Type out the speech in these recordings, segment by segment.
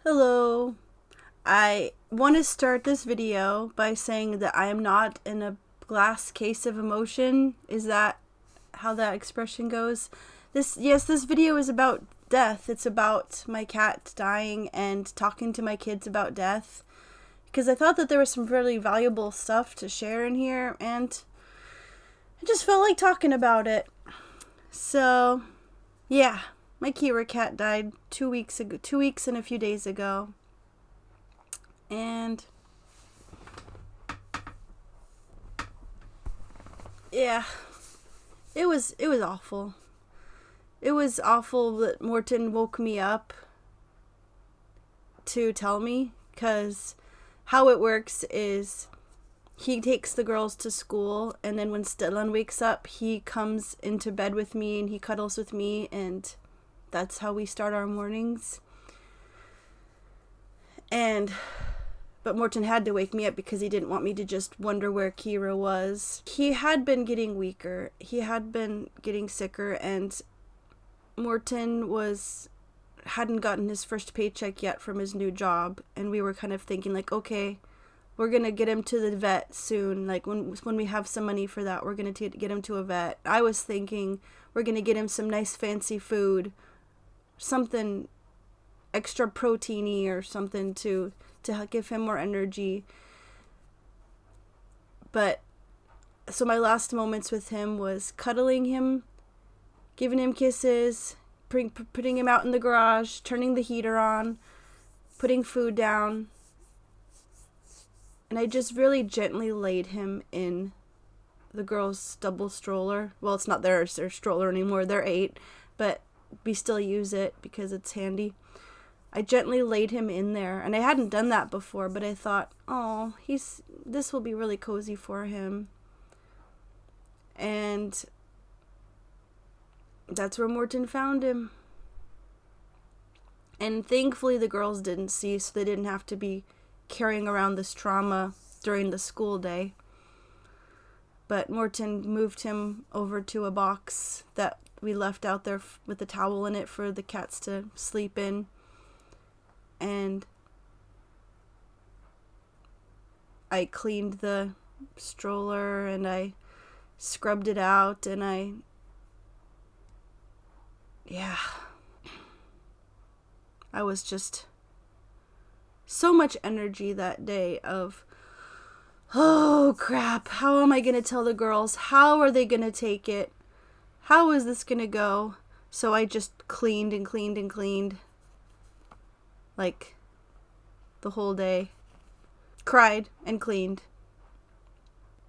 Hello. I want to start this video by saying that I am not in a glass case of emotion. Is that how that expression goes? This video is about death. It's about my cat dying and talking to my kids about death. Because I thought that there was some really valuable stuff to share in here, and I just felt like talking about it. So, yeah, my Kira cat died 2 weeks ago, 2 weeks and a few days ago. And yeah, it was awful. It was awful that Morton woke me up to tell me, because how it works is he takes the girls to school, and then when Stellan wakes up, he comes into bed with me and he cuddles with me, and that's how we start our mornings. But Morton had to wake me up because he didn't want me to just wonder where Kira was. He had been getting weaker. He had been getting sicker, and Morton hadn't gotten his first paycheck yet from his new job, and we were kind of thinking like, okay, we're gonna get him to the vet soon. Like when we have some money for that, we're gonna get him to a vet. I was thinking we're gonna get him some nice fancy food, something extra proteiny or something to give him more energy. But so my last moments with him was cuddling him, giving him kisses, putting him out in the garage, turning the heater on, putting food down. And I just really gently laid him in the girls' double stroller. Well, it's not their stroller anymore. They're 8, but we still use it because it's handy. I gently laid him in there, and I hadn't done that before, but I thought, oh, this will be really cozy for him. And that's where Morton found him. And thankfully the girls didn't see, so they didn't have to be carrying around this trauma during the school day. But Morton moved him over to a box that we left out there with a towel in it for the cats to sleep in. And I cleaned the stroller and I scrubbed it out, and I was just so much energy that day of, oh crap, how am I going to tell the girls? How are they going to take it? How is this going to go? So I just cleaned and cleaned and cleaned. Like, the whole day. Cried and cleaned.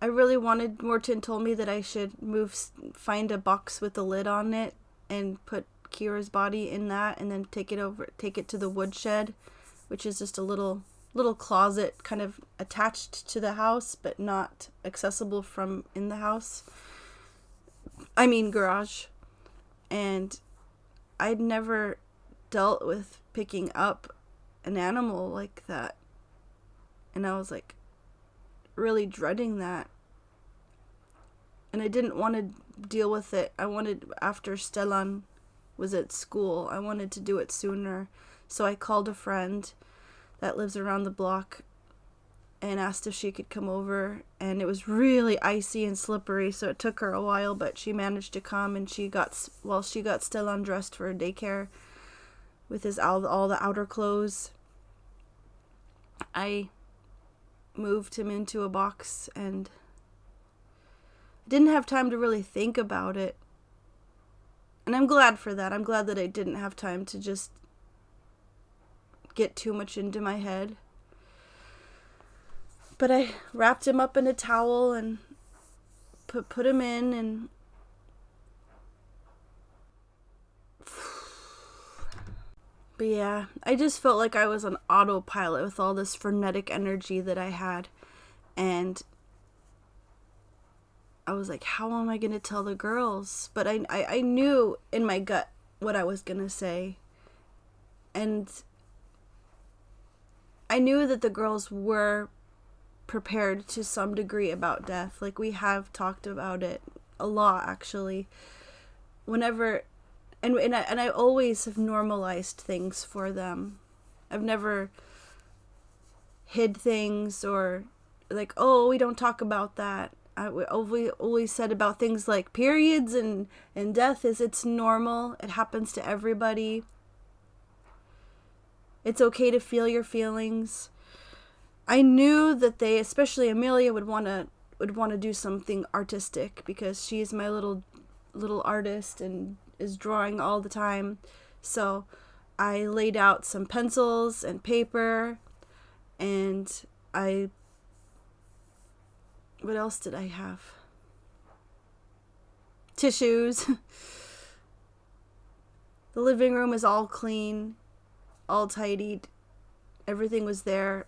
I really wanted, Morton told me that I should find a box with a lid on it and put Kira's body in that, and then take it to the woodshed, which is just a little closet kind of attached to the house, but not accessible from in the house. I mean, garage. And I'd never dealt with picking up an animal like that, and I was like really dreading that, and I didn't want to deal with it. I wanted, after Stellan was at school, I wanted to do it sooner. So I called a friend that lives around the block and asked if she could come over, and it was really icy and slippery, so it took her a while, but she managed to come, and she got Stellan dressed for daycare with all the outer clothes. I moved him into a box, and didn't have time to really think about it. And I'm glad for that. I'm glad that I didn't have time to just get too much into my head. But I wrapped him up in a towel and put him in, and but yeah, I just felt like I was on autopilot with all this frenetic energy that I had. And I was like, how am I going to tell the girls? But I knew in my gut what I was going to say. And I knew that the girls were prepared to some degree about death. Like, we have talked about it a lot, actually. Whenever... And I always have normalized things for them. I've never hid things or like, oh, we don't talk about that. We always said about things like periods and death is it's normal. It happens to everybody. It's okay to feel your feelings. I knew that they, especially Amelia, would want to do something artistic because she's my little artist and is drawing all the time. So I laid out some pencils and paper, and what else did I have? Tissues. The living room is all clean, all tidied. Everything was there.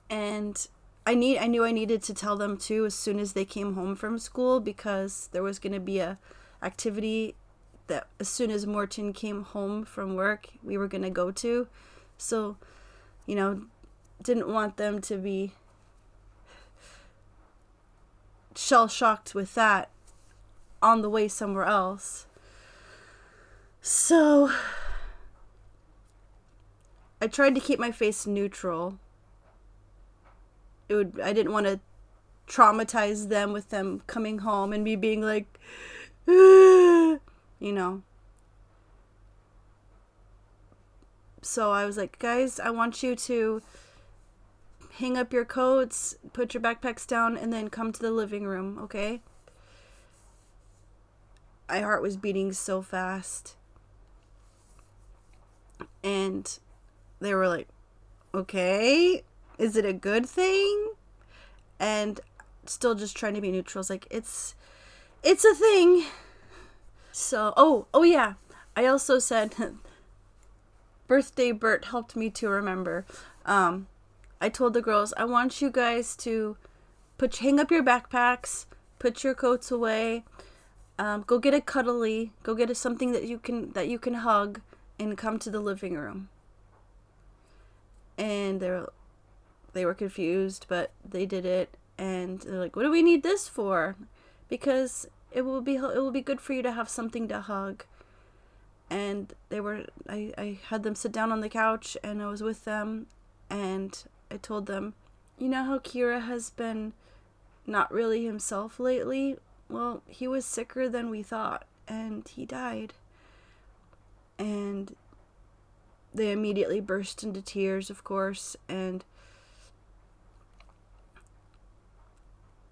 And I knew I needed to tell them too as soon as they came home from school, because there was going to be a activity that as soon as Morton came home from work, we were going to go to. So, didn't want them to be shell-shocked with that on the way somewhere else. So I tried to keep my face neutral. I didn't want to traumatize them with them coming home and me being like, So I was like, guys, I want you to hang up your coats, put your backpacks down, and then come to the living room, okay? My heart was beating so fast. And they were like, okay, is it a good thing? And still just trying to be neutral. I was like, it's a thing. So, oh yeah. I also said, birthday Bert helped me to remember. I told the girls, I want you guys to hang up your backpacks, put your coats away, go get a cuddly, go get something that you can hug, and come to the living room. And they were confused, but they did it, and they're like, what do we need this for? Because it will be good for you to have something to hug. And I had them sit down on the couch, and I was with them, and I told them, you know how Kira has been not really himself lately? Well, he was sicker than we thought, and he died. And they immediately burst into tears, of course, and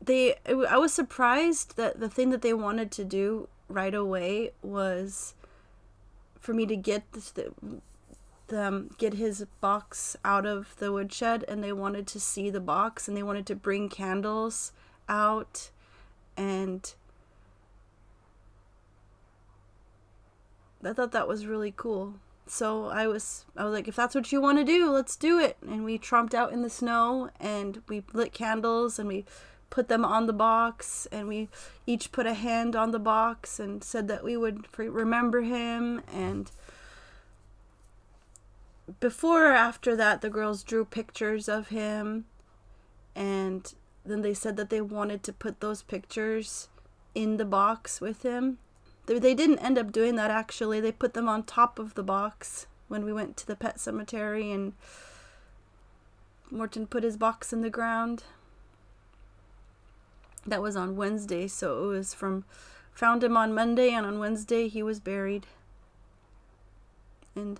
I was surprised that the thing that they wanted to do right away was for me to get get his box out of the woodshed, and they wanted to see the box, and they wanted to bring candles out, and I thought that was really cool. So I was like, if that's what you want to do, let's do it. And we tromped out in the snow, and we lit candles, and we put them on the box, and we each put a hand on the box and said that we would remember him. And before or after that, the girls drew pictures of him, and then they said that they wanted to put those pictures in the box with him. They didn't end up doing that, actually. They put them on top of the box when we went to the pet cemetery, and Morton put his box in the ground. That was on Wednesday, so it was found him on Monday, and on Wednesday he was buried. And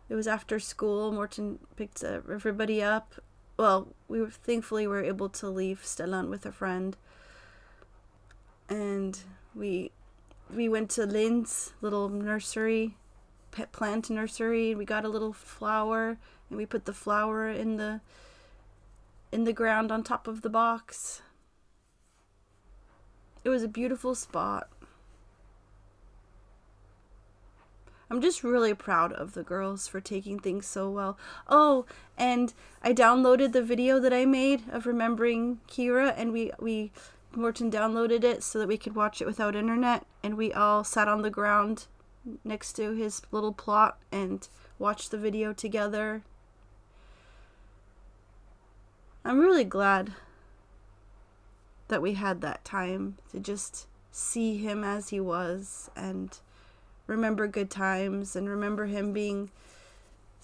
it was after school. Morton picked everybody up. Well, thankfully we were able to leave Stellan with a friend. And we went to Lynn's little nursery, pet plant nursery. We got a little flower, and we put the flower in the ground on top of the box. It was a beautiful spot. I'm just really proud of the girls for taking things so well. Oh, and I downloaded the video that I made of remembering Kira, and Morton downloaded it so that we could watch it without internet, and we all sat on the ground next to his little plot and watched the video together. I'm really glad that we had that time to just see him as he was and remember good times and remember him being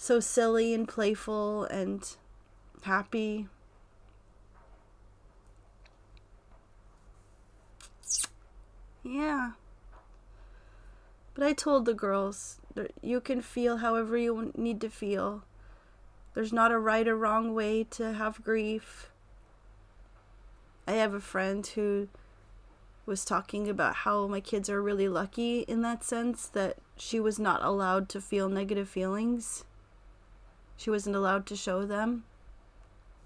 so silly and playful and happy. Yeah. But I told the girls that you can feel however you need to feel. There's not a right or wrong way to have grief. I have a friend who was talking about how my kids are really lucky in that sense, that she was not allowed to feel negative feelings. She wasn't allowed to show them.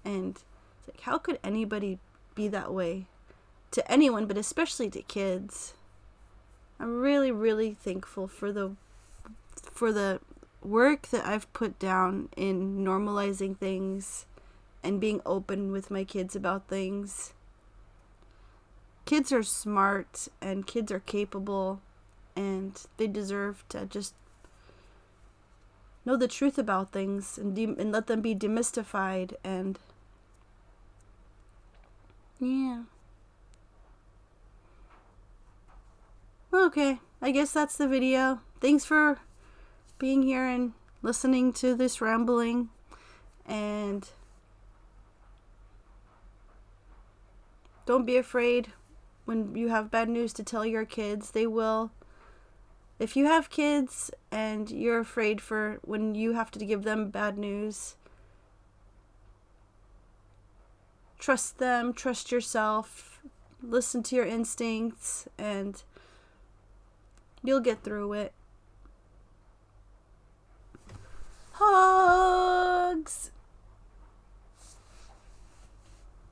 And it's like, how could anybody be that way to anyone, but especially to kids? I'm really, really thankful for the work that I've put down in normalizing things and being open with my kids about things. Kids are smart and kids are capable, and they deserve to just know the truth about things and let them be demystified. And yeah. Okay, I guess that's the video. Thanks for being here and listening to this rambling. And don't be afraid when you have bad news to tell your kids. They will. If you have kids and you're afraid for when you have to give them bad news, trust them, trust yourself, listen to your instincts, and you'll get through it. Hugs!